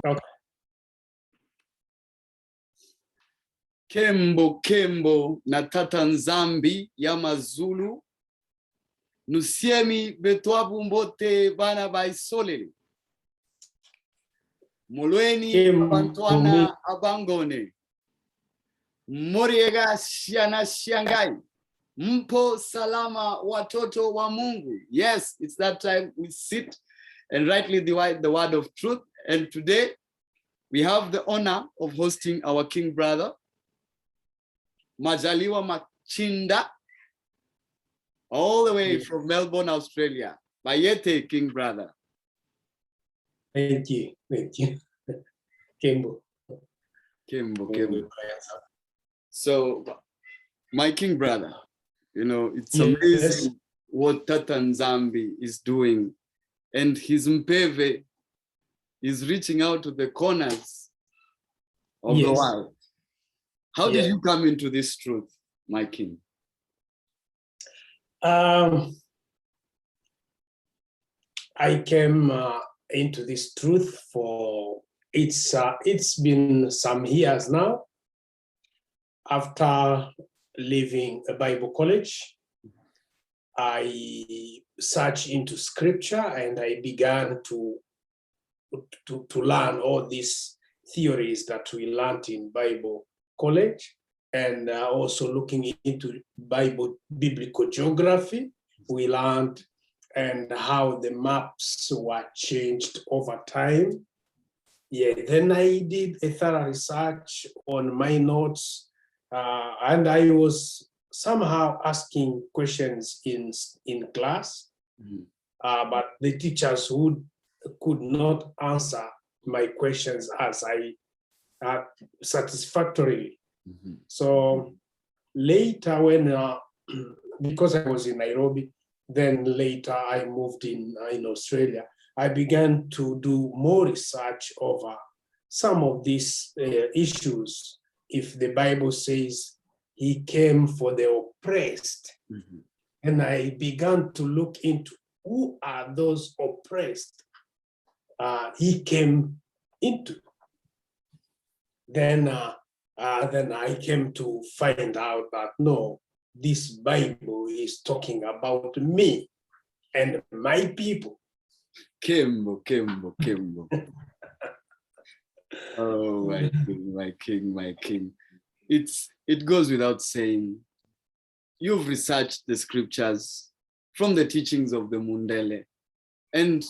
Okay. Kembo kembo na TATA NZAMBI ya mazulu nusiemi betwabu mbote bana baisole molweni Bantwana abangone moriega shiana shiangai mpo salama watoto wa Mungu. Yes, it's that time we sit and rightly divide the word of truth, and today we have the honor of hosting our king brother Majaliwa Machinda, all the way from Melbourne, Australia. Bayete, king brother. Thank you. Kembo. So, my king brother, you know, it's amazing what TATA NZAMBI is doing, and his mpeve is reaching out to the corners of the world. How did you come into this truth, my king? I came into this truth for it's been some years now. After leaving a Bible college, I searched into scripture and I began to learn all these theories that we learned in Bible college, and also looking into biblical geography, we learned and how the maps were changed over time. Then I did a thorough research on my notes, and I was somehow asking questions in class, but the teachers could not answer my questions as satisfactorily. So later, when because I was in Nairobi, then later I moved in Australia, I began to do more research over some of these issues. If the Bible says he came for the oppressed, and I began to look into who are those oppressed he came into. Then I came to find out that no, this Bible is talking about me and my people. Kembo. Oh, my king. It goes without saying, you've researched the scriptures from the teachings of the Mundele, and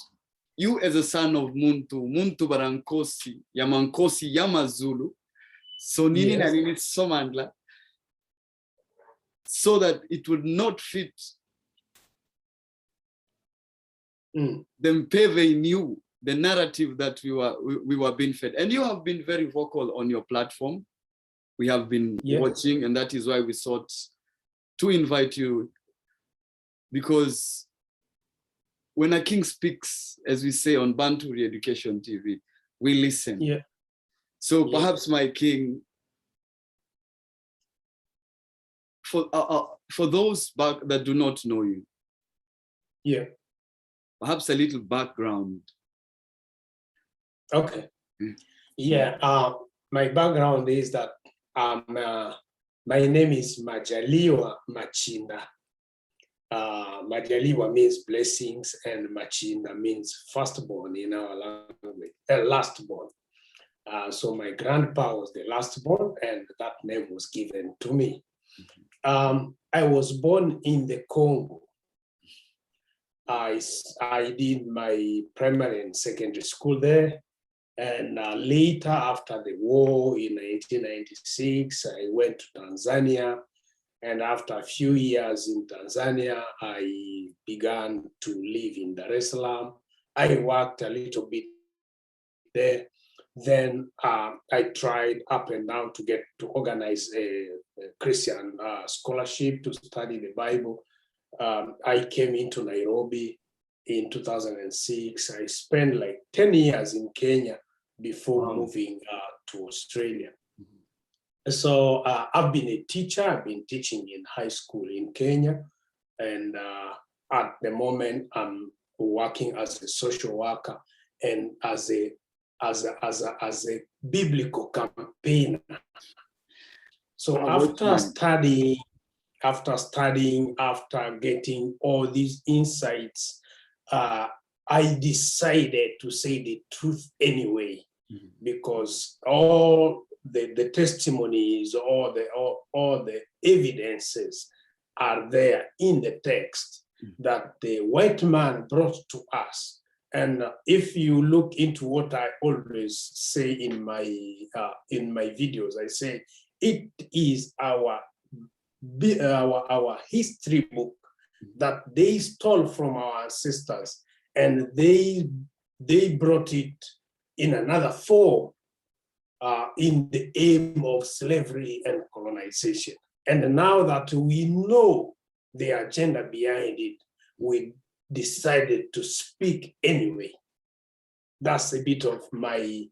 you as a son of Muntu Barankosi, Yamankosi, Yamazulu, so nini na nini somandla, so that it would not fit the Mpeve knew the narrative that we were being fed. And you have been very vocal on your platform. We have been watching, and that is why we sought to invite you, because when a king speaks, as we say on Bantu Re-Education TV, we listen. So perhaps, my king, for those that do not know you, perhaps a little background. Okay. My background is that my name is Majaliwa Machinda. Majaliwa means blessings, and Machinda means firstborn in our language, lastborn. So my grandpa was the lastborn, and that name was given to me. I was born in the Congo. I did my primary and secondary school there. And later, after the war in 1996, I went to Tanzania. And after a few years in Tanzania, I began to live in Dar es Salaam. I worked a little bit there. Then I tried up and down to organize a Christian scholarship to study the Bible. I came into Nairobi in 2006. I spent like 10 years in Kenya before moving to Australia. So I've been a teacher. I've been teaching in high school in Kenya. And at the moment, I'm working as a social worker and as a as a biblical campaigner. So after studying, after getting all these insights, I decided to say the truth anyway, because all the testimonies, all the evidences are there in the text that the white man brought to us. And if you look into what I always say in my videos, I say it is our history book that they stole from our ancestors, and they brought it in another form in the aim of slavery and colonization. And now that we know the agenda behind it, we decided to speak anyway. That's a bit of my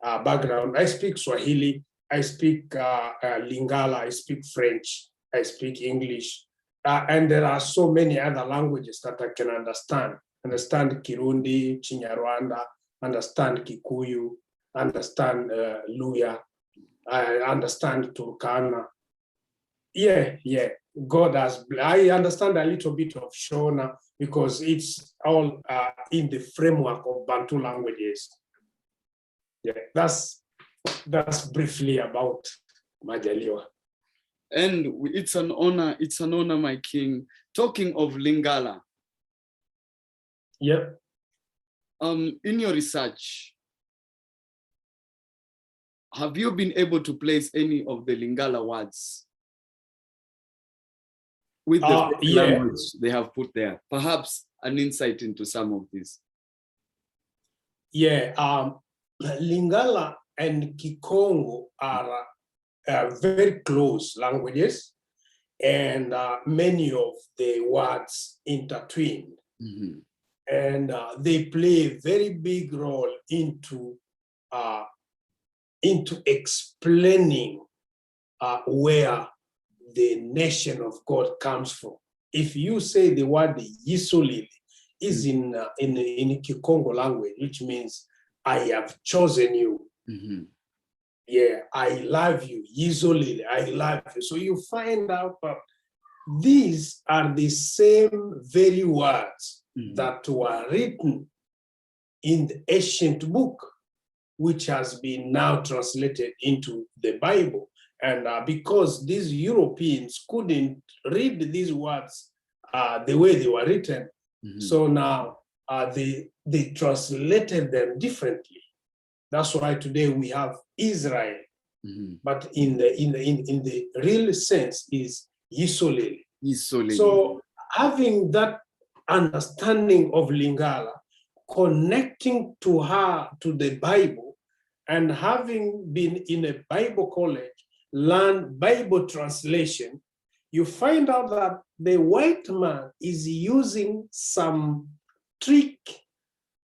background. I speak Swahili, I speak Lingala, I speak French, I speak English, and there are so many other languages that I can understand. Understand Kirundi, Chinyarwanda, understand Kikuyu, understand Luya, I understand Turkana. Yeah. God has, I understand a little bit of Shona because it's all in the framework of Bantu languages. Yeah, that's briefly about Majaliwa. And it's an honor, my king. Talking of Lingala. Yeah. In your research, have you been able to place any of the Lingala words with the language they have put there? Perhaps an insight into some of these. Yeah, Lingala and Kikongo are very close languages, and many of the words intertwined. And they play a very big role into explaining where the nation of God comes from. If you say the word Yisolili is in Kikongo language, which means I have chosen you. Yeah, I love you, Yisolili, I love you. So you find out that these are the same very words that were written in the ancient book, which has been now translated into the Bible. And because these Europeans couldn't read these words the way they were written, so now they translated them differently. That's why today we have Israel, but in the real sense is Yisolili. So having that understanding of Lingala, connecting to the Bible, and having been in a Bible college, learn Bible translation, you find out that the white man is using some trick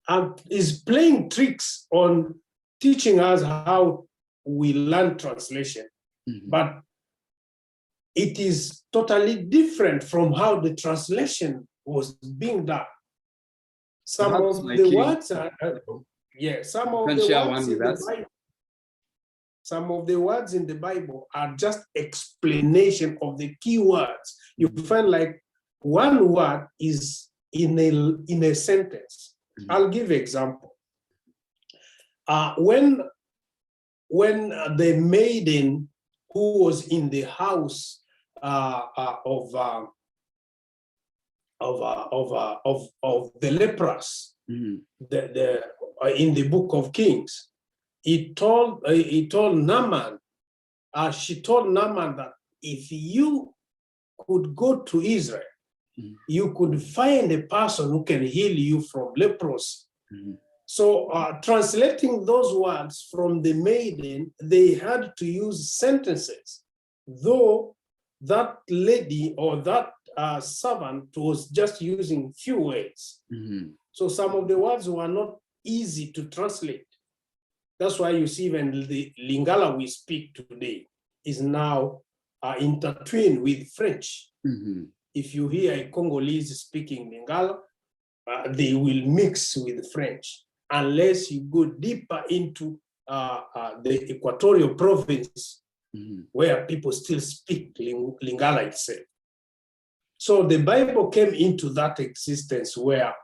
and is playing tricks on teaching us how we learn translation. But it is totally different from how the translation was being done. Some of the words are, some of the words in the Bible are just explanation of the key words. You find like one word is in a sentence. I'll give an example. When the maiden who was in the house of the lepers, in the book of Kings, he told Naaman, she told Naaman that if you could go to Israel, you could find a person who can heal you from leprosy. So translating those words from the maiden, they had to use sentences, though that lady or that servant was just using few words. So some of the words were not easy to translate. That's why you see even the Lingala we speak today is now intertwined with French. If you hear a Congolese speaking Lingala, they will mix with French. unless you go deeper into the equatorial province, where people still speak Lingala itself. So the Bible came into that existence where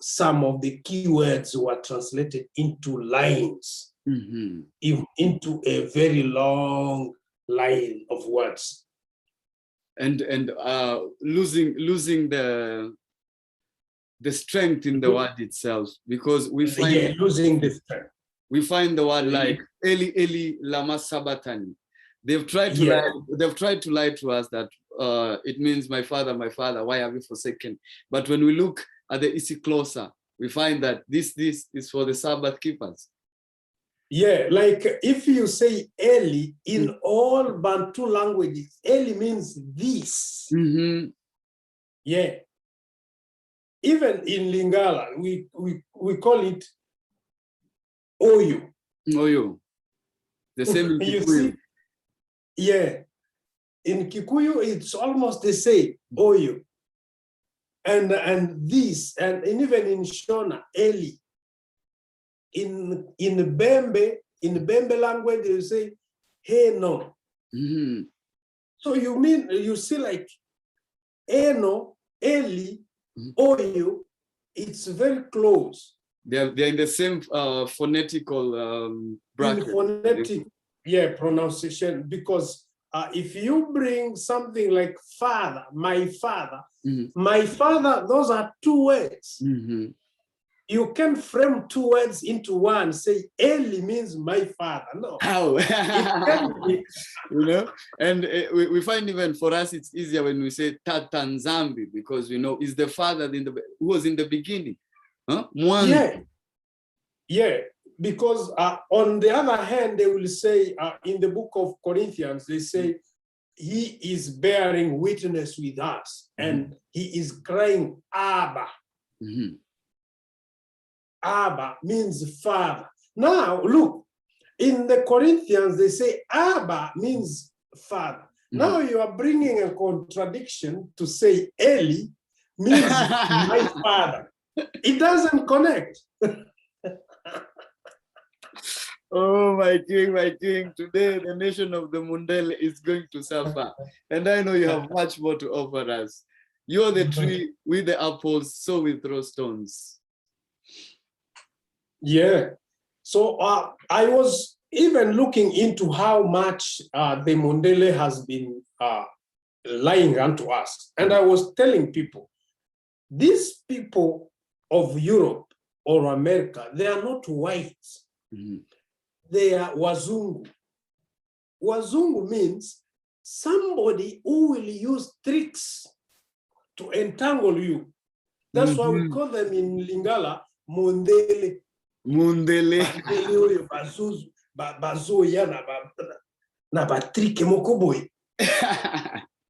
some of the key words were translated into lines, into a very long line of words. And losing the strength in the word itself, because we find losing the strength. We find the word like Eli Eli lama sabachthani. They've tried to lie to us that it means my father, why have you forsaken? But when we look at the isi closer, we find that this is for the Sabbath keepers. Yeah, like if you say Eli in all Bantu languages, Eli means this. Yeah. Even in Lingala, we call it Oyo. Oyo. The same in Kikuyu. Yeah. In Kikuyu, it's almost the same, Oyo. And this, and even in Shona, Eli. In Bembe language, they say, hey, no. So you see like, Eno, Eli, Oyo, it's very close. They're in the same phonetical bracket. In phonetic, pronunciation, because if you bring something like father, my father, those are two words. You can frame two words into one, say Eli means my father. No. How? You know, and we find even for us, it's easier when we say TATA NZAMBI, because we know is the father who was in the beginning. Huh? Yeah, because on the other hand, they will say in the book of Corinthians, they say, he is bearing witness with us and he is crying, Abba. Abba means father. Now, look, in the Corinthians, they say Abba means father. Now you are bringing a contradiction to say Eli means my father. It doesn't connect. Oh, my king, today the nation of the Mundele is going to suffer. And I know you have much more to offer us. You're the tree with the apples, so we throw stones. Yeah. So I was even looking into how much the Mundele has been lying unto us. And I was telling people, these people of Europe or America, they are not white. They are Wazungu. Wazungu means somebody who will use tricks to entangle you. That's why we call them in Lingala, Mundele. Mundele.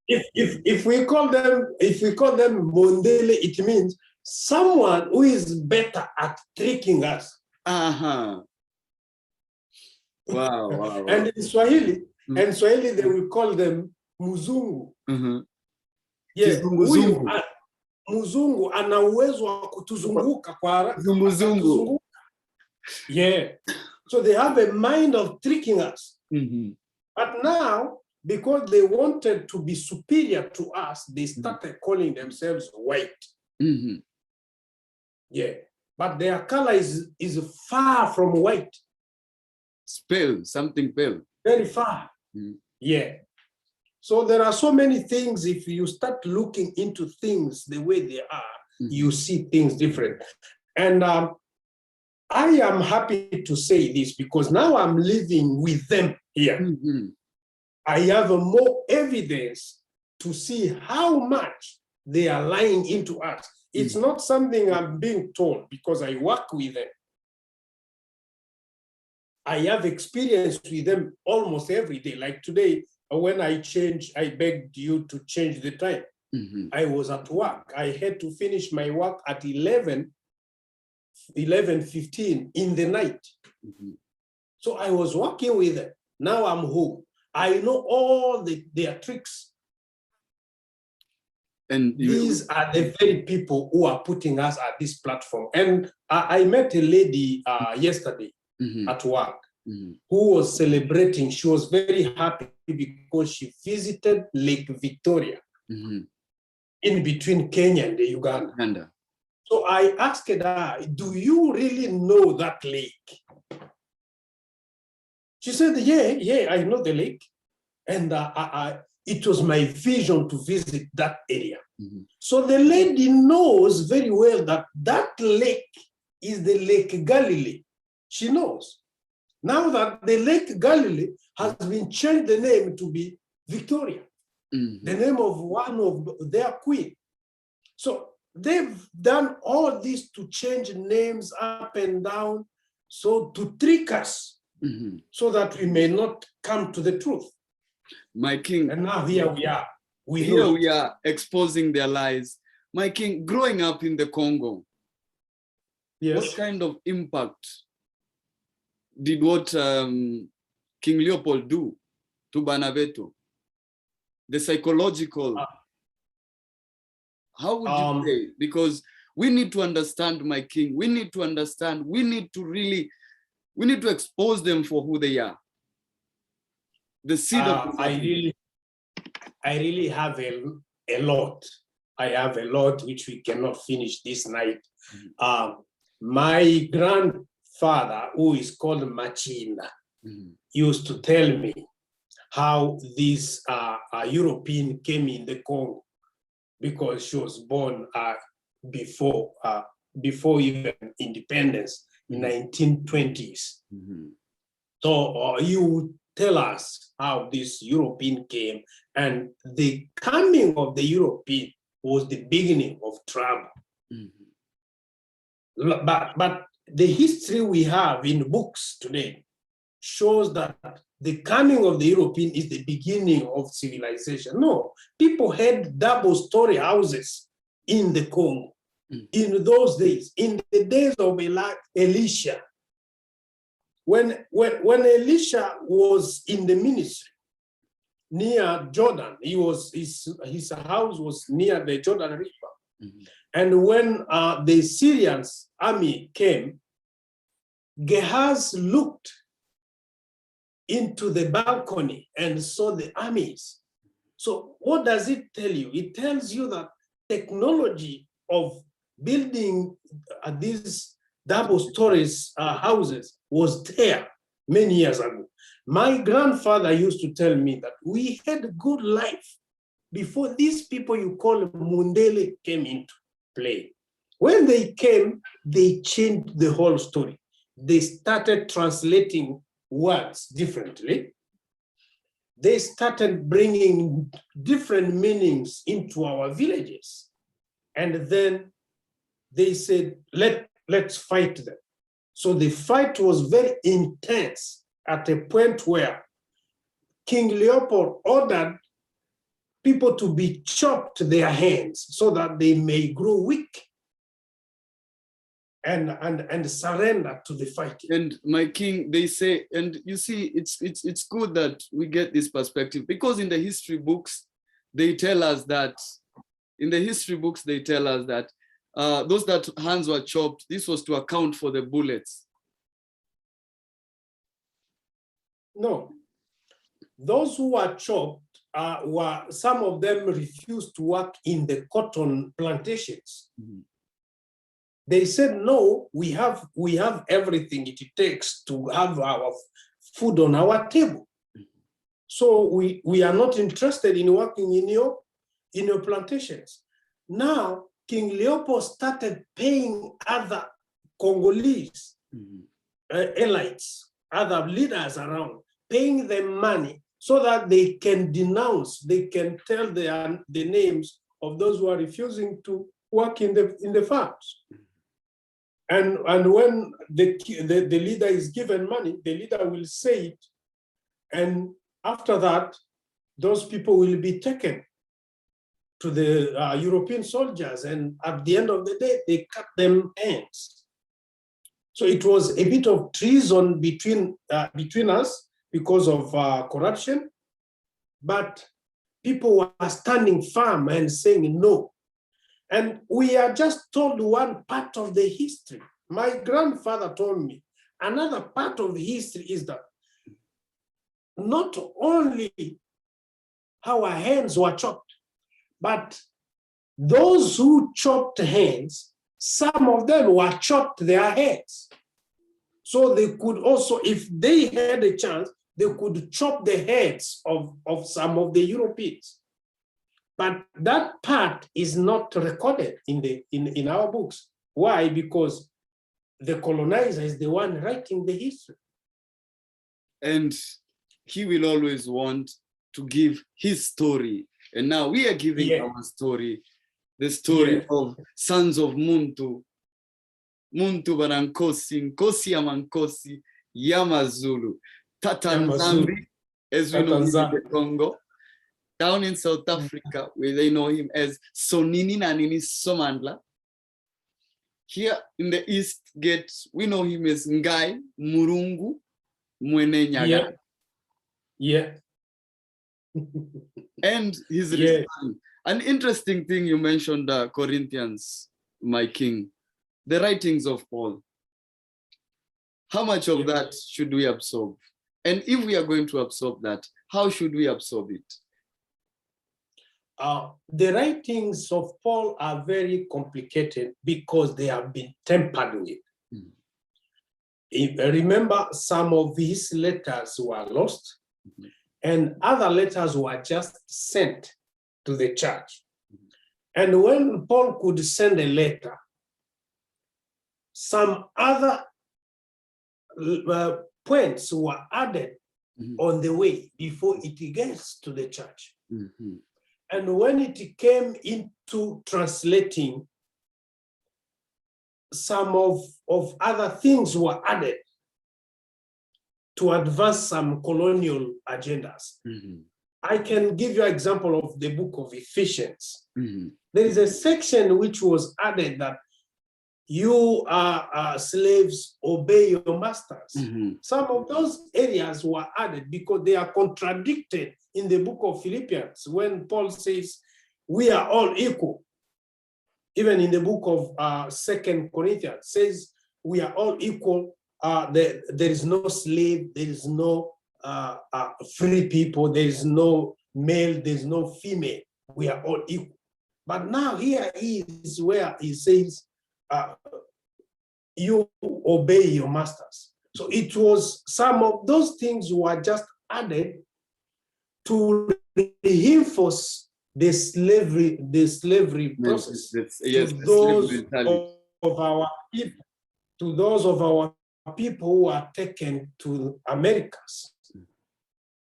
If we call them Mundele, it means someone who is better at tricking us. Wow. And in Swahili, they will call them Muzungu. Yeah, Muzungu ana uwezo wa kutuzunguka kwa Muzungu. Yeah. So they have a mind of tricking us. But now, because they wanted to be superior to us, they started calling themselves white. Yeah. But their color is far from white. It's pale, something pale. Very far. Yeah. So there are so many things, if you start looking into things the way they are, you see things different. And I am happy to say this because now I'm living with them here. I have more evidence to see how much they are lying into us. It's not something I'm being told because I work with them. I have experience with them almost every day. Like today, when I begged you to change the time. I was at work. I had to finish my work at 11:15 in the night. So I was working with them. Now I'm home. I know all their tricks. And these are the very people who are putting us at this platform. And I met a lady yesterday at work who was celebrating. She was very happy because she visited Lake Victoria in between Kenya and Uganda. So I asked her, do you really know that lake? She said, yeah, I know the lake. And it was my vision to visit that area. So the lady knows very well that that lake is the Lake Galilee. She knows. Now that the Lake Galilee has been changed the name to be Victoria, the name of one of their queen. So they've done all this to change names up and down, so to trick us, so that we may not come to the truth. My king. And now here we are. We are exposing their lies. My king, growing up in the Congo, what kind of impact did what King Leopold do to Banaveto? The psychological. How would you say? Because we need to understand, my king. We need to understand. We need to expose them for who they are. The seed of I really have a lot. I have a lot which we cannot finish this night. My grandfather, who is called Machinda, used to tell me how this European came in the Congo, because she was born before even independence in 1920s. So you tell us how this European came, and the coming of the European was the beginning of trouble. But the history we have in books today shows that the coming of the European is the beginning of civilization. No, people had double-story houses in the Congo in those days, in the days of Elisha. When Elisha was in the ministry near Jordan, his house was near the Jordan River. And when the Syrians army came, Gehazi looked into the balcony and saw the armies. So what does it tell you? It tells you that technology of building these double stories houses was there many years ago. My grandfather used to tell me that we had a good life before these people you call Mundele came into play. When they came, they changed the whole story. They started translating words differently. They started bringing different meanings into our villages. And then they said, let's fight them. So the fight was very intense at a point where King Leopold ordered people to be chopped their hands so that they may grow weak and surrender to the fighting. And my king, they say, and you see, it's good that we get this perspective, because in the history books, they tell us that, those that hands were chopped, this was to account for the bullets. No, those who were chopped some of them refused to work in the cotton plantations. They said, no, we have everything it takes to have our food on our table. So we are not interested in working in your plantations. Now, King Leopold started paying other Congolese elites, other leaders around, paying them money so that they can denounce, they can tell the names of those who are refusing to work in the farms. And when the leader is given money, the leader will say it. And after that, those people will be taken to the European soldiers. And at the end of the day, they cut them hands. So it was a bit of treason between us because of corruption. But people were standing firm and saying no. And we are just told one part of the history. My grandfather told me another part of the history is that not only our hands were chopped, but those who chopped hands, some of them were chopped their heads. So they could also, if they had a chance, they could chop the heads of some of the Europeans. But that part is not recorded in our books. Why? Because the colonizer is the one writing the history. And he will always want to give his story. And now we are giving our story, the story of sons of Muntu. Muntu Barankosi, Nkosi Yamankosi, Yamazulu, TATA NZAMBI, as we know him in the Congo. Down in South Africa, where they know him as Sonini Nanini Somandla. Here in the East Gate, we know him as Ngai Murungu Mwene Nyaga. Yeah. And his return. An interesting thing you mentioned, Corinthians, my king, the writings of Paul. How much of that should we absorb? And if we are going to absorb that, how should we absorb it? The writings of Paul are very complicated because they have been tampered with. Remember, some of his letters were lost, and other letters were just sent to the church. And when Paul could send a letter, some other points were added on the way before it gets to the church. And when it came into translating, some of other things were added to advance some colonial agendas. I can give you an example of the book of Ephesians. There is a section which was added that you are slaves, obey your masters. Some of those areas were added because they are contradicted in the book of Philippians when Paul says we are all equal. Even in the book of 2 Corinthians says we are all equal. There is no slave, there is no free people, there is no male, there is no female. We are all equal. But now here is where he says, you obey your masters. So it was, some of those things were just added to reinforce the slavery process to those of our people who are taken to Americas.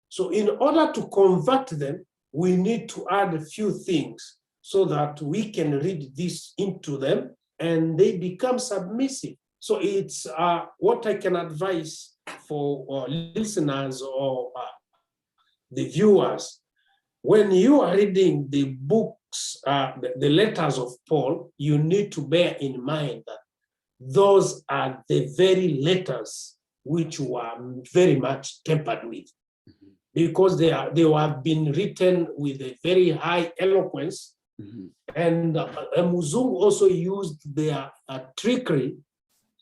So in order to convert them, we need to add a few things so that we can read this into them and they become submissive. So it's what I can advise for listeners or the viewers. When you are reading the books, the letters of Paul, you need to bear in mind that those are the very letters which were very much tampered with, because they have been written with a very high eloquence, and Muzungu also used their trickery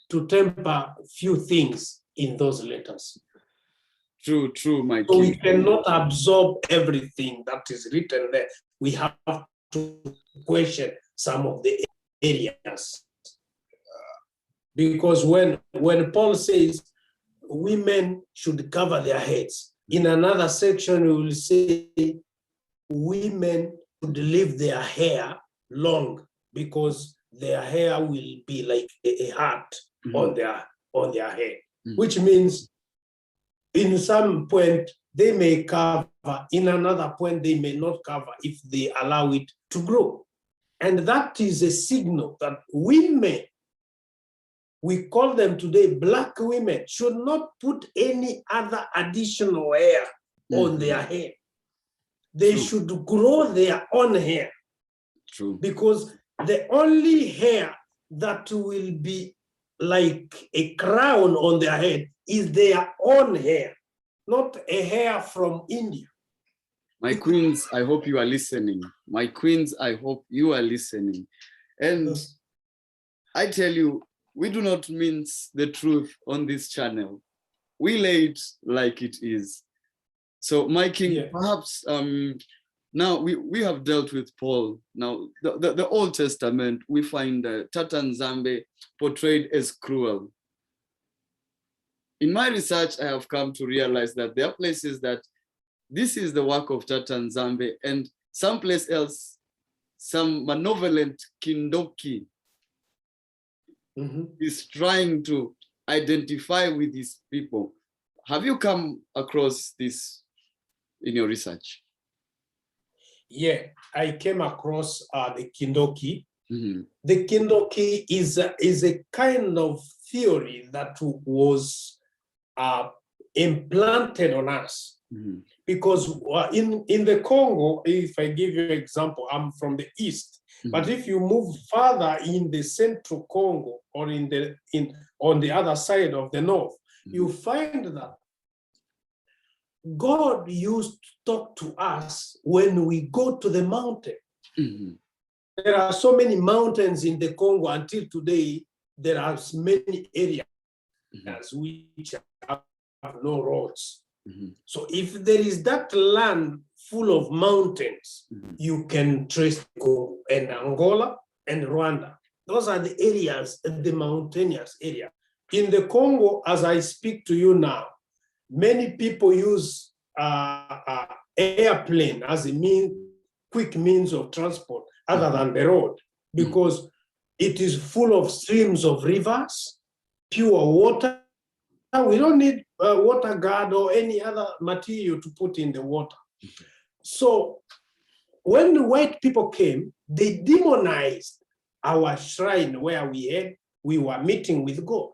to temper few things in those letters. True, my king. So we cannot absorb everything that is written there. We have to question some of the areas. Because when Paul says women should cover their heads, in another section we will say women should leave their hair long because their hair will be like a hat on their head, which means in some point they may cover, in another point they may not cover if they allow it to grow. And that is a signal that women, we call them today black women, should not put any other additional hair on their hair. They should grow their own hair. Because the only hair that will be like a crown on their head is their own hair, not a hair from India. My queens, I hope you are listening. My queens, I hope you are listening. And I tell you, we do not mince the truth on this channel. We lay it like it is. So my king, perhaps now we have dealt with Paul. Now the Old Testament, we find TATA NZAMBI portrayed as cruel. In my research, I have come to realize that there are places that this is the work of TATA NZAMBI, and someplace else, some malevolent Kindoki is trying to identify with these people. Have you come across this in your research? Yeah, I came across the Kindoki. The Kindoki is a kind of theory that was implanted on us. Because in the Congo, if I give you an example, I'm from the east. But if you move further in the central Congo or on the other side of the north, you find that God used to talk to us when we go to the mountain. There are so many mountains in the Congo until today. There are many areas which have no roads. So if there is that land full of mountains, you can trace Congo and Angola and Rwanda. Those are the areas, the mountainous area. In the Congo, as I speak to you now, many people use airplane as a quick means of transport other than the road, because it is full of streams of rivers, pure water. We don't need water guard or any other material to put in the water. So when the white people came, they demonized our shrine where we were meeting with God.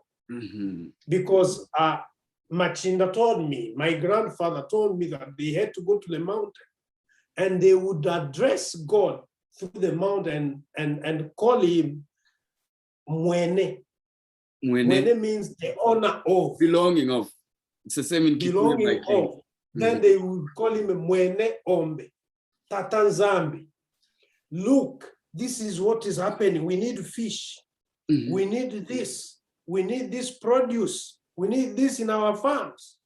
Because Machinda told me, my grandfather told me that they had to go to the mountain and they would address God through the mountain and call him Mwene. Mwene means the honor of. Belonging of. It's the same in belonging of. Then they would call him Mwene Ombe, TATA NZAMBI. Look, this is what is happening. We need fish. We need this. We need this produce. We need this in our farms.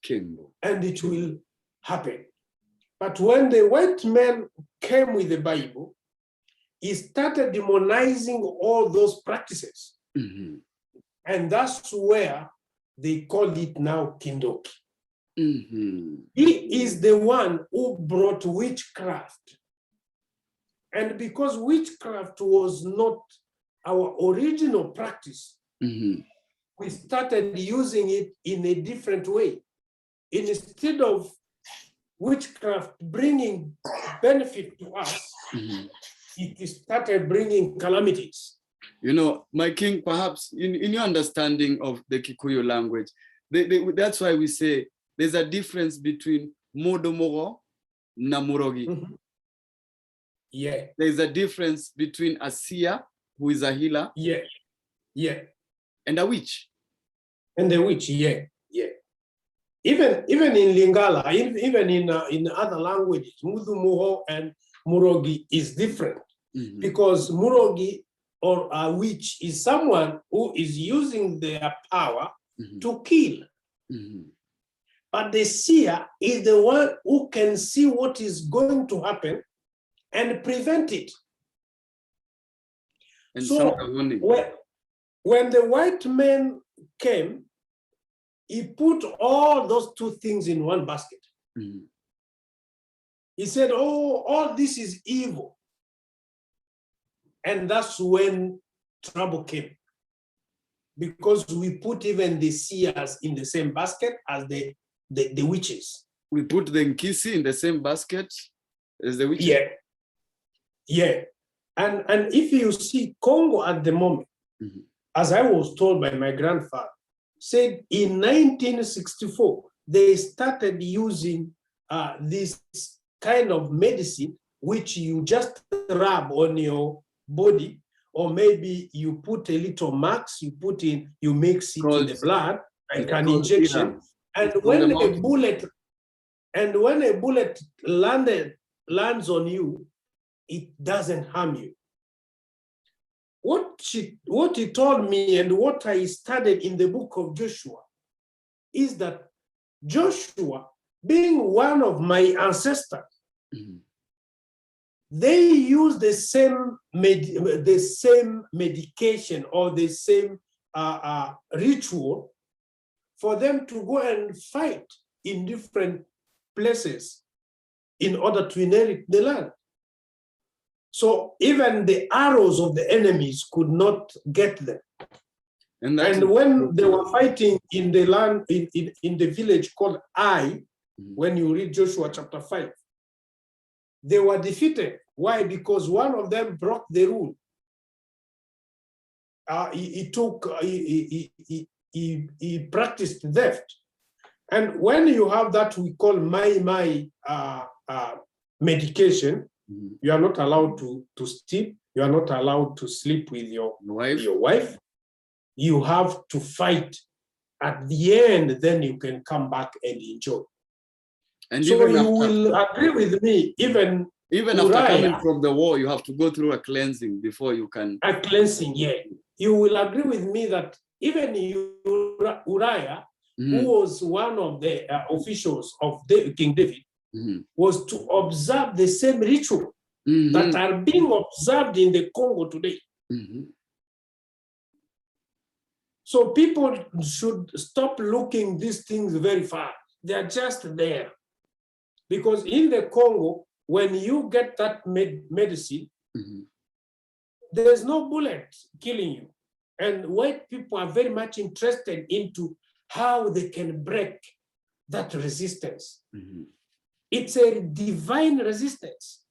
And it will happen. But when the white man came with the Bible, he started demonizing all those practices. And that's where they call it now Kindoki. He is the one who brought witchcraft. And because witchcraft was not our original practice, we started using it in a different way. Instead of witchcraft bringing benefit to us, it started bringing calamities. You know, my king, perhaps in your understanding of the Kikuyu language, that's why we say there's a difference between Modomoro and Murogi. There's a difference between a seer, who is a healer, and a witch. And the witch, Even in Lingala, even in other languages, Mudumuho and Murogi is different. Because Murogi or a witch is someone who is using their power to kill. But the seer is the one who can see what is going to happen and prevent it. And so when the white man came, he put all those two things in one basket. He said, oh, all this is evil. And that's when trouble came. Because we put even the seers in the same basket as the witches. We put the Nkisi in the same basket as the witches? And if you see Congo at the moment, as I was told by my grandfather, said in 1964, they started using this kind of medicine, which you just rub on your body, or maybe you put a little max, you mix it in the blood, like an injection. And when the bullet And when a bullet lands on you, it doesn't harm you. What he told me and what I studied in the book of Joshua is that Joshua, being one of my ancestors, they use the same medication or the same ritual for them to go and fight in different places in order to inherit the land. So even the arrows of the enemies could not get them. And when they were fighting in the land, in the village called Ai, when you read Joshua chapter 5, they were defeated. Why? Because one of them broke the rule. He practiced theft. And when you have that we call medication, you are not allowed to steal, you are not allowed to sleep with your wife. You have to fight. At the end, then you can come back and enjoy. And so you will agree with me, even after coming from the war, you have to go through a cleansing before you can. A cleansing, yeah. You will agree with me that even Uriah, who was one of the officials of King David, was to observe the same ritual that are being observed in the Congo today. So people should stop looking these things very far. They are just there. Because in the Congo, when you get that medicine, there's no bullet killing you. And white people are very much interested into how they can break that resistance. It's a divine resistance.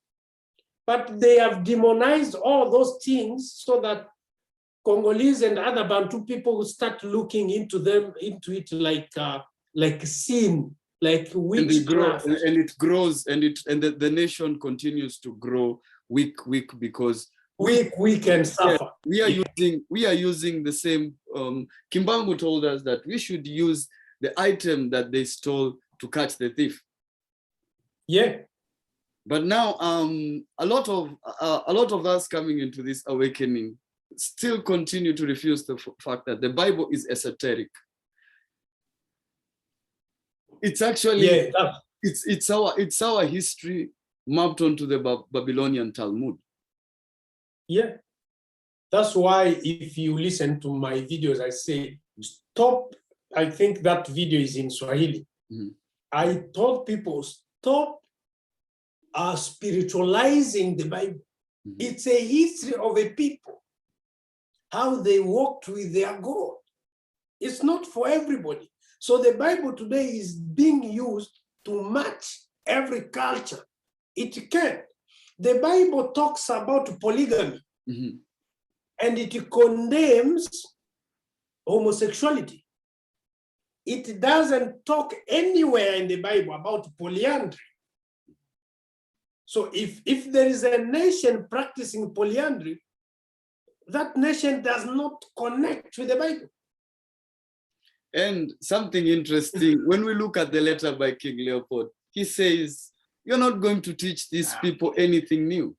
But they have demonized all those things so that Congolese and other Bantu people will start looking into it like sin, like witchcraft. And it grows, and the nation continues to grow week because weak and suffer. Yeah, we are using the same. Kimbangu told us that we should use the item that they stole to catch the thief. Yeah. But now, a lot of us coming into this awakening still continue to refuse the fact that the Bible is esoteric. It's actually it's our history mapped onto the Babylonian Talmud. Yeah, that's why if you listen to my videos, I say stop. I think that video is in Swahili. I told people stop spiritualizing the Bible. It's a history of a people, how they walked with their God. It's not for everybody. So the Bible today is being used to match every culture. It can. The Bible talks about polygamy, and it condemns homosexuality. It doesn't talk anywhere in the Bible about polyandry. So if there is a nation practicing polyandry, that nation does not connect with the Bible. And something interesting, when we look at the letter by King Leopold, he says, you're not going to teach these people anything new.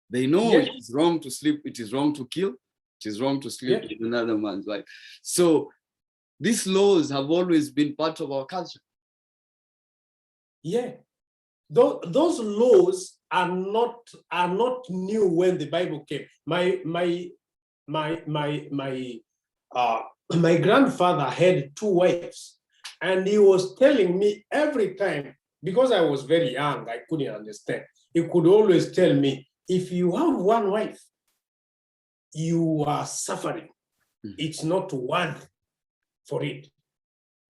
They know it is wrong to sleep, it is wrong to kill, it is wrong to sleep with another man's wife. So these laws have always been part of our culture. Yeah. Those laws are not new when the Bible came. My grandfather had 2 wives, and he was telling me every time, because I was very young, I couldn't understand. He could always tell me, if you have 1 wife, you are suffering. It's not worth for it,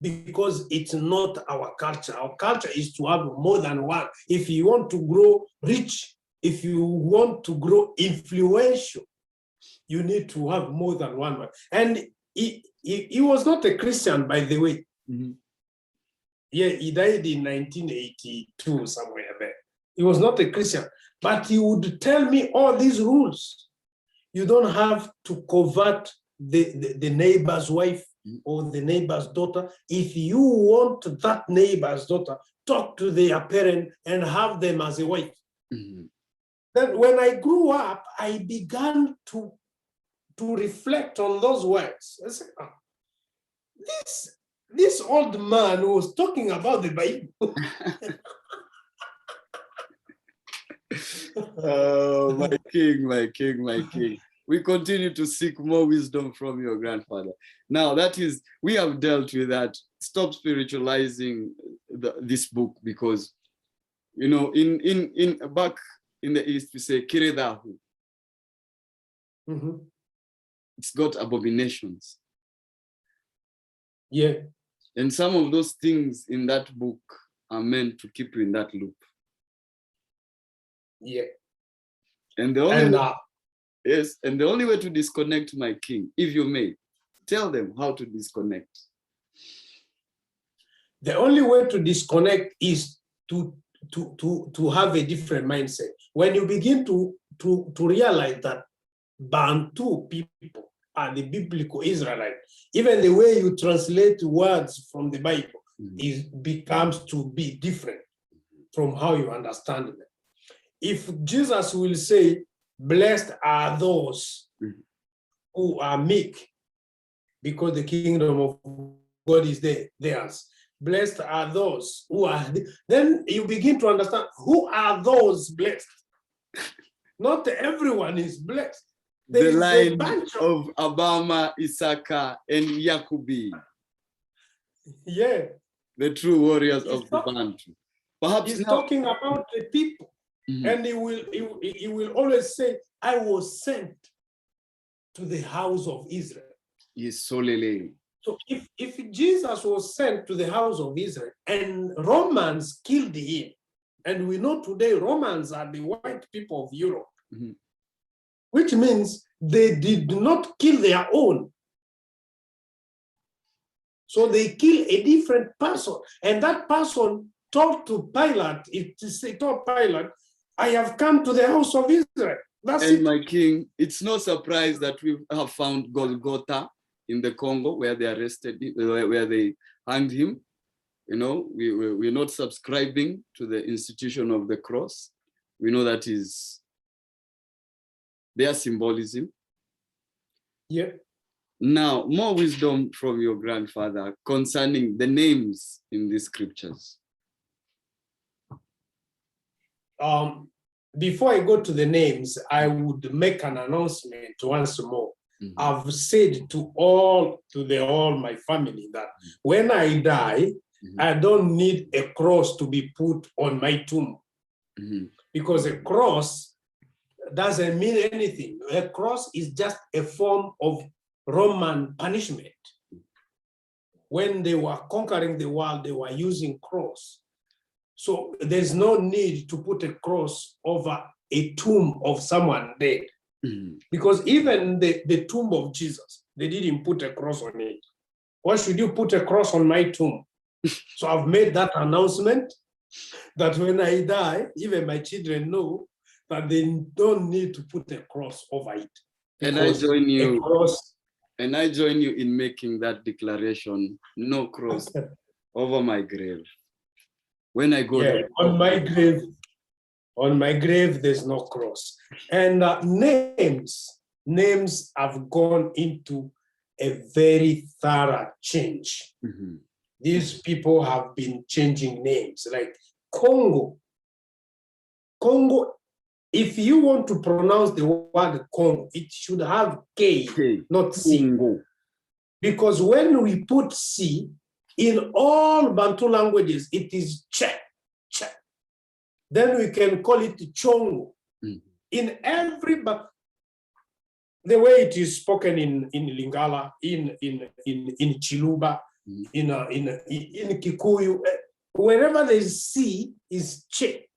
because it's not our culture. Our culture is to have more than 1. If you want to grow rich, if you want to grow influential, you need to have more than 1 wife. And he was not a Christian, by the way. Yeah, he died in 1982, somewhere there. He was not a Christian, but he would tell me all these rules. You don't have to covet the neighbor's wife or the neighbor's daughter. If you want that neighbor's daughter, talk to their parent and have them as a wife. Mhm. Then when I grew up, I began to reflect on those words. I said, "Ah, this old man was talking about the Bible." Oh, my king, my king, my king. We continue to seek more wisdom from your grandfather. Now, that is, we have dealt with that. Stop spiritualizing this book, because, you know, in back in the East, we say kiredahu. Mhm. It's got abominations. Yeah. And some of those things in that book are meant to keep you in that loop. Yeah. And the only yes, and the only way to disconnect, my king, if you may, tell them how to disconnect. The only way to disconnect is to have a different mindset. When you begin to realize that Bantu people are the biblical Israelites, even the way you translate words from the Bible becomes to be different from how you understand them. If Jesus will say, "Blessed are those who are meek, because the kingdom of God is theirs. Blessed are those who are," then you begin to understand who are those blessed. Not everyone is blessed. There The is line a bunch of Abama, Isaka, and Yakubi. Yeah. The true warriors of the Bantu. Perhaps he's now, talking about the people. And he will always say, "I was sent to the house of Israel." Yes, solely. So if Jesus was sent to the house of Israel and Romans killed him, and we know today Romans are the white people of Europe, which means they did not kill their own. So they kill a different person. And that person told Pilate, "I have come to the house of Israel." That's and it. my king, it's no surprise that we have found Golgotha in the Congo, where they arrested him, where they hanged him. You know, we're not subscribing to the institution of the cross. We know that is their symbolism. Yeah. Now, more wisdom from your grandfather concerning the names in these scriptures. Before I go to the names, I would make an announcement once more. I've said to all my family that when I die, I don't need a cross to be put on my tomb, because a cross doesn't mean anything. A cross is just a form of Roman punishment. When they were conquering the world, they were using cross. So there's no need to put a cross over a tomb of someone dead. Because even the tomb of Jesus, they didn't put a cross on it. Why should you put a cross on my tomb? So I've made that announcement that when I die, even my children know that they don't need to put a cross over it. And I join you. And I join you in making that declaration: no cross over my grave. When I go there, on my grave, there's no cross. And names have gone into a very thorough change. These people have been changing names, like Congo. Congo, if you want to pronounce the word Congo, it should have K, not C. Congo. Because when we put C, in all Bantu languages, it is Che. Then we can call it Chongo. In every, but the way it is spoken in Lingala, in Chiluba, in Kikuyu, wherever there is C is Che.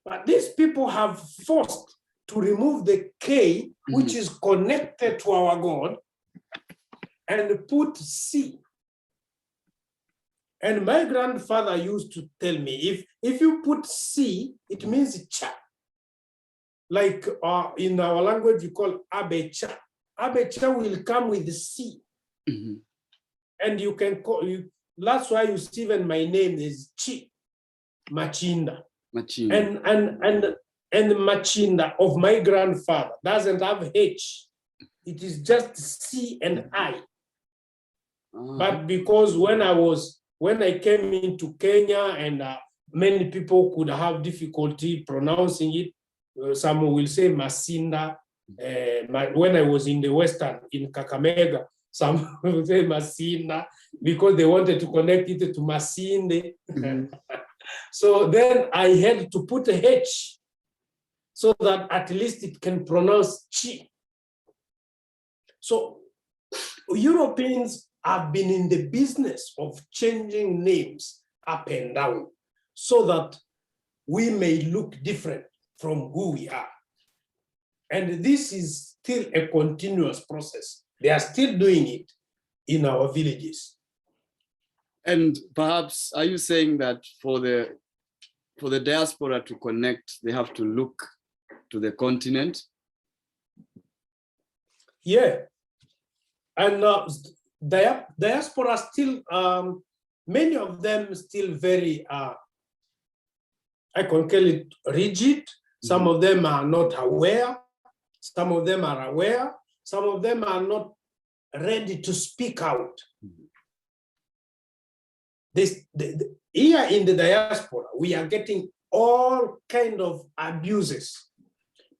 But these people have forced to remove the K, which is connected to our God, and put C. And my grandfather used to tell me, if you put C, it means Cha. Like in our language, you call Abecha. Abecha will come with C. And you can call, that's why you see even my name is Chi. Machinda. Machinda. And Machinda of my grandfather doesn't have H. It is just C and I. But because when I came into Kenya and many people could have difficulty pronouncing it, some will say Masinda. When I was in the Western, in Kakamega, some will say Masinda because they wanted to connect it to Masinde. So then I had to put a H so that at least it can pronounce Chi. So Europeans have been in the business of changing names up and down so that we may look different from who we are. And this is still a continuous process. They are still doing it in our villages. And perhaps, are you saying that for the diaspora to connect, they have to look to the continent? Yeah. And diaspora still, many of them still very, I can call it rigid. Some of them are not aware. Some of them are aware. Some of them are not ready to speak out. Here in the diaspora, we are getting all kind of abuses.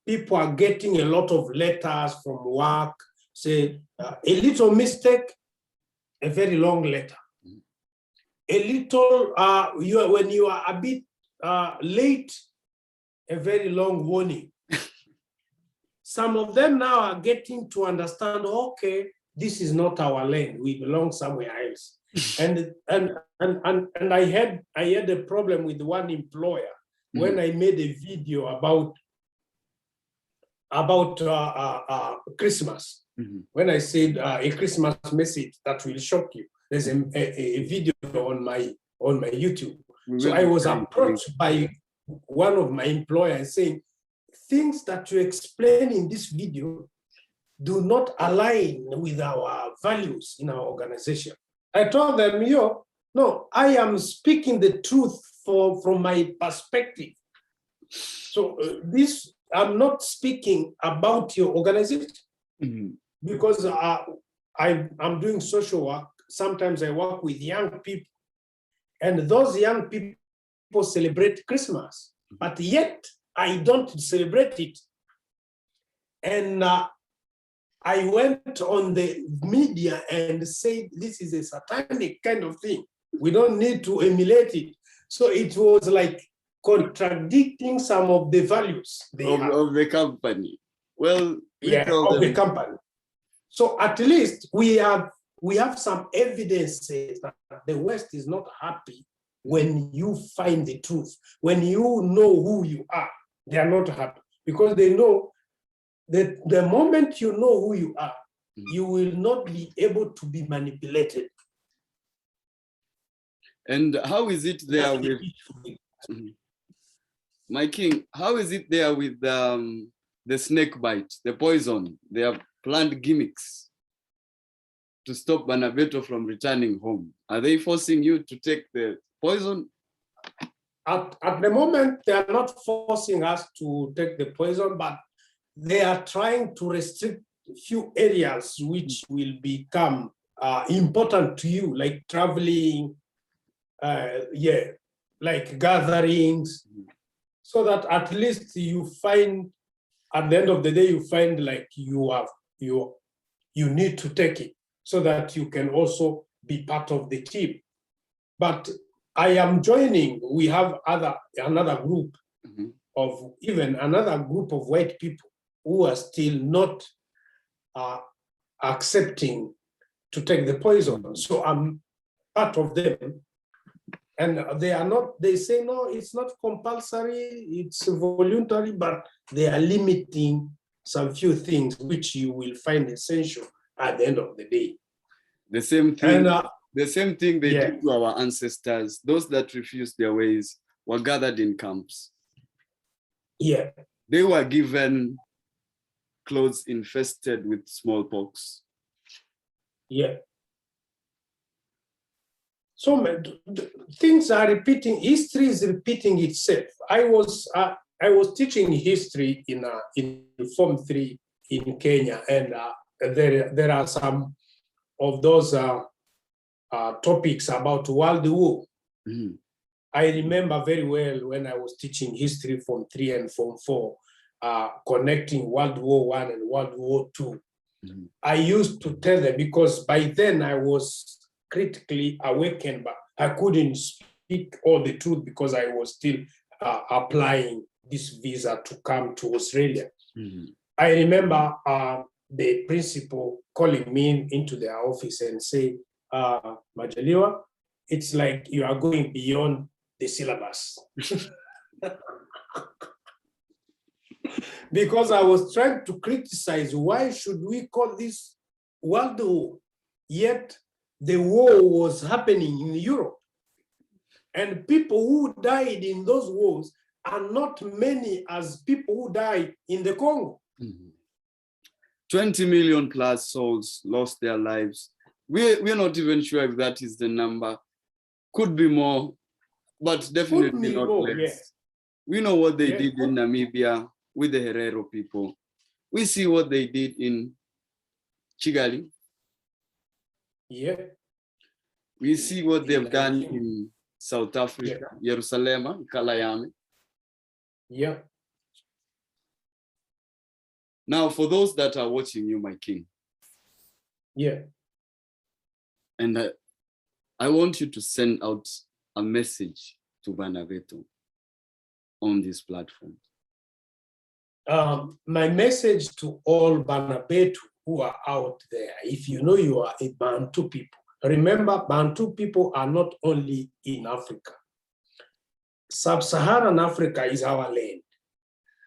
People are getting a lot of letters from work, say a little mistake, a very long letter. A little, when you are a bit late, a very long warning. Some of them now are getting to understand, okay, this is not our land, we belong somewhere else. And I had a problem with one employer when I made a video about Christmas. When I said a Christmas message that will shock you. There's a video on my YouTube. So I was approached by one of my employers saying, things that you explain in this video do not align with our values in our organization. I told them, no, I am speaking the truth from my perspective. So I'm not speaking about your organization because I'm doing social work. Sometimes I work with young people, and those young people celebrate Christmas, but yet I don't celebrate it. And I went on the media and said, this is a satanic kind of thing. We don't need to emulate it. So it was like contradicting some of the values of the company. Well, of the company. So at least we have some evidences that the West is not happy when you find the truth. When you know who you are, they are not happy because they know that the moment you know who you are, you will not be able to be manipulated. And how is it there with my king? How is it there with the snake bite, the poison? They have planned gimmicks to stop Banabeto from returning home. Are they forcing you to take the poison? At the moment, they are not forcing us to take the poison, but they are trying to restrict a few areas which will become important to you, like traveling, like gatherings, so that at least you find, at the end of the day, you find like you need to take it so that you can also be part of the team. But I am joining, we have another group of white people who are still not accepting to take the poison. So I'm part of them. And they say, no, it's not compulsory, it's voluntary, but they are limiting some few things which you will find essential at the end of the day. The same thing, they did to our ancestors. Those that refused their ways were gathered in camps. Yeah. They were given clothes infested with smallpox. Yeah. So things are repeating. History is repeating itself. I was teaching history in Form 3 in Kenya, and there are some of those topics about World War. Mm-hmm. I remember very well when I was teaching history Form 3 and Form 4, connecting World War I and World War II. Mm-hmm. I used to tell them, because by then I was critically awakened, but I couldn't speak all the truth because I was still applying this visa to come to Australia. Mm-hmm. I remember the principal calling me into their office and say, Majaliwa, it's like you are going beyond the syllabus. Because I was trying to criticize, why should we call this World War? Yet the war was happening in Europe. And people who died in those wars are not many as people who died in the Congo. Mm-hmm. 20 million plus souls lost their lives. We're not even sure if that is the number. Could be more, but definitely not less. Yeah. We know what they did in Namibia with the Herero people. We see what they did in Kigali. Yeah. We see what they've done in South Africa, Jerusalem, Kalayame. Yeah. Now, for those that are watching you, my king. Yeah. And I want you to send out a message to Banabeto on this platform. My message to all Banabetu who are out there, if you know you are a Bantu people, remember Bantu people are not only in Africa. Sub-Saharan Africa is our land,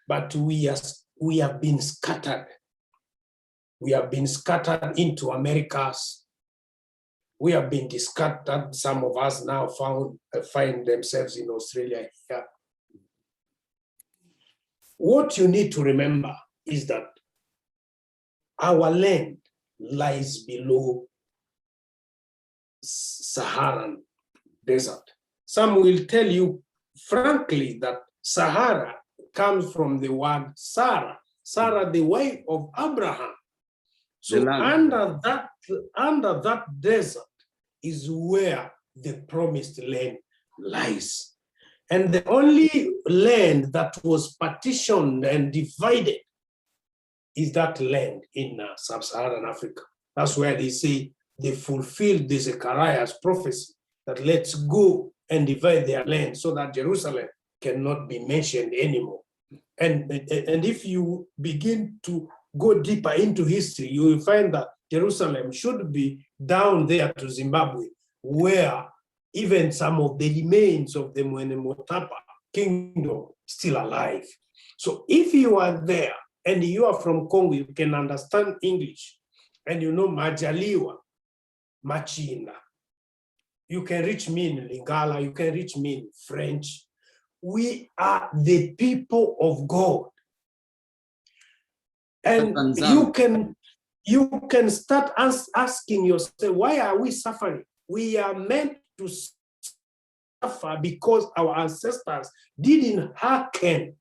but we have been scattered. We have been scattered into Americas. We have been scattered. Some of us now find themselves in Australia here. What you need to remember is that our land lies below Saharan desert. Some will tell you frankly that Sahara comes from the word Sarah, Sarah, the wife of Abraham. So under that desert is where the promised land lies. And the only land that was partitioned and divided is that land in sub-Saharan Africa. That's where they say they fulfilled the Zechariah's prophecy that let's go and divide their land so that Jerusalem cannot be mentioned anymore. And if you begin to go deeper into history, you will find that Jerusalem should be down there to Zimbabwe, where even some of the remains of the Mwenemotapa kingdom still alive. So if you are there and you are from Congo, you can understand English, and you know Majaliwa Machinda, you can reach me in Lingala, you can reach me in French. We are the people of God. And you can start asking yourself, why are we suffering? We are meant to suffer because our ancestors didn't hearken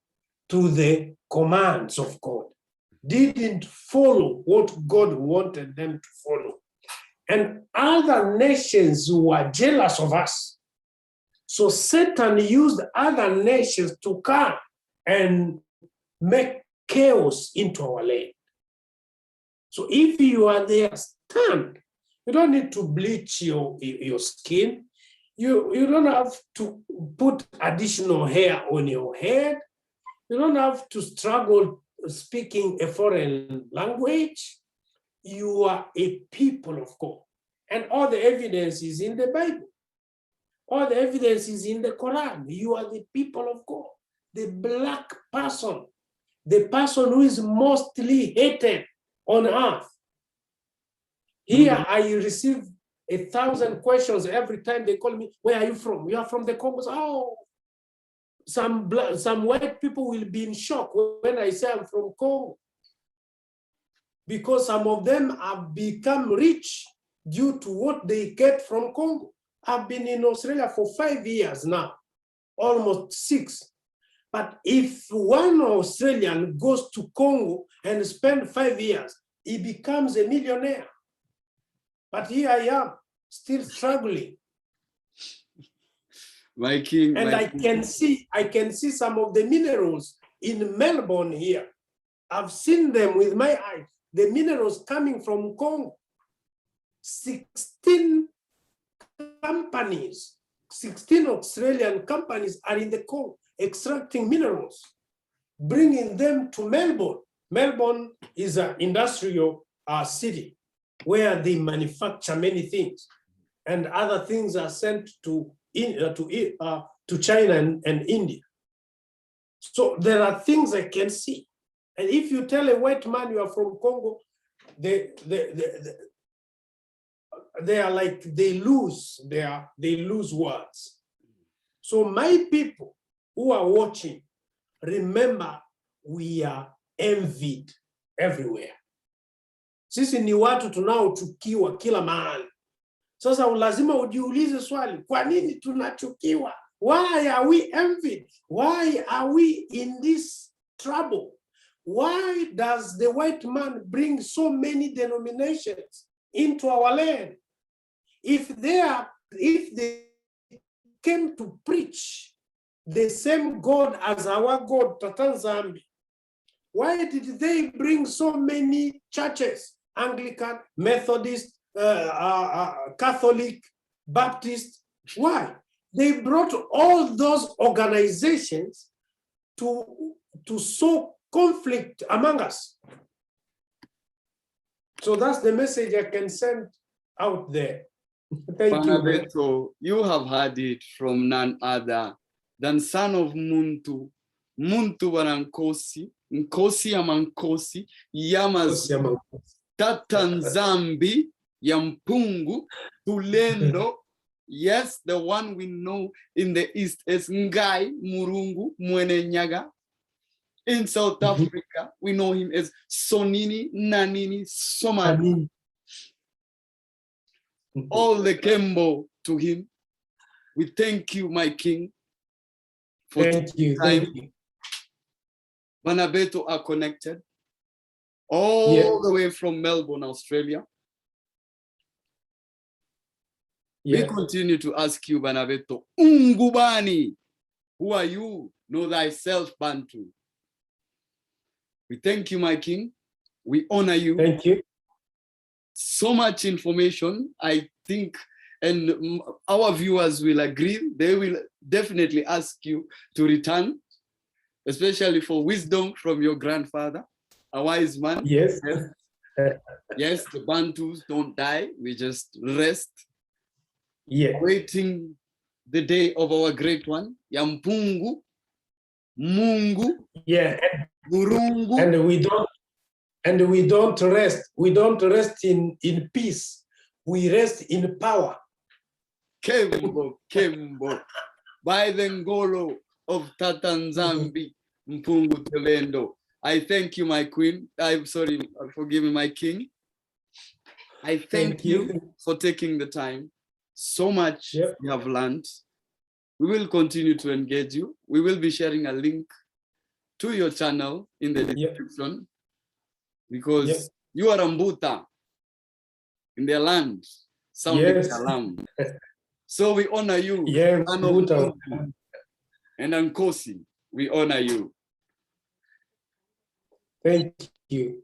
to the commands of God, didn't follow what God wanted them to follow. And other nations were jealous of us. So Satan used other nations to come and make chaos into our land. So if you are there, stand. You don't need to bleach your skin. You don't have to put additional hair on your head. You don't have to struggle speaking a foreign language. You are a people of God. And all the evidence is in the Bible. All the evidence is in the Quran. You are the people of God. The black person, the person who is mostly hated on earth. Here I receive 1,000 questions every time they call me, where are you from? You are from the Congo. Oh, some white people will be in shock when I say I'm from Congo, because some of them have become rich due to what they get from Congo. I've been in Australia for 5 years now, almost 6. But if one Australian goes to Congo and spends 5 years, he becomes a millionaire. But here I am, still struggling. My king, and I can see some of the minerals in Melbourne here. I've seen them with my eyes. The minerals coming from Congo. 16 companies, 16 Australian companies are in the Congo extracting minerals, bringing them to Melbourne. Melbourne is an industrial city where they manufacture many things, and other things are sent to China and India. So there are things I can see. And if you tell a white man you are from Congo, they are like, they lose words. So my people who are watching, remember, we are envied everywhere. Sisi ni watu tunaochukiwa kila mahali. Sasa lazima ujiulize swali, kwa nini tunachukiwa? Why are we envied? Why are we in this trouble? Why does the white man bring so many denominations into our land? If they came to preach the same God as our God, TATA NZAMBI, why did they bring so many churches? Anglican, Methodist, Catholic, Baptist. Why? They brought all those organizations to sow conflict among us. So that's the message I can send out there. Thank you. Beto, you have heard it from none other than son of Muntu, Muntu Wanankosi, Nkosi Amankosi, Yamas TATA NZAMBI, Yampungu, Tulendo. Yes, the one we know in the East is Ngai Murungu Mwene Nyaga. In South Africa, we know him as Sonini Nanini Somani. All the Kembo to him. We thank you, my king, for thank you. Banabeto are connected all the way from Melbourne, Australia. We continue to ask you, Banabeto, Ungubani, who are you? Know thyself, Bantu. We thank you, my king. We honor you. Thank you. So much information, I think, and our viewers will agree. They will definitely ask you to return, especially for wisdom from your grandfather, a wise man. Yes. Yes, the Bantus don't die. We just rest. Yeah. Waiting the day of our great one, Yampungu, Mungu, Gurungu. And we don't rest. We don't rest in peace. We rest in power. Kembo, Kembo. By the ngolo of TATA NZAMBI, Mpungu Telendo. I thank you, my queen. I'm sorry, forgive me, my king. I thank you for taking the time. So much we have learned. We will continue to engage you. We will be sharing a link to your channel in the description because you are Mbuta in their land, sounding alarm. So we honor you. And Nkosi, we honor you. Thank you.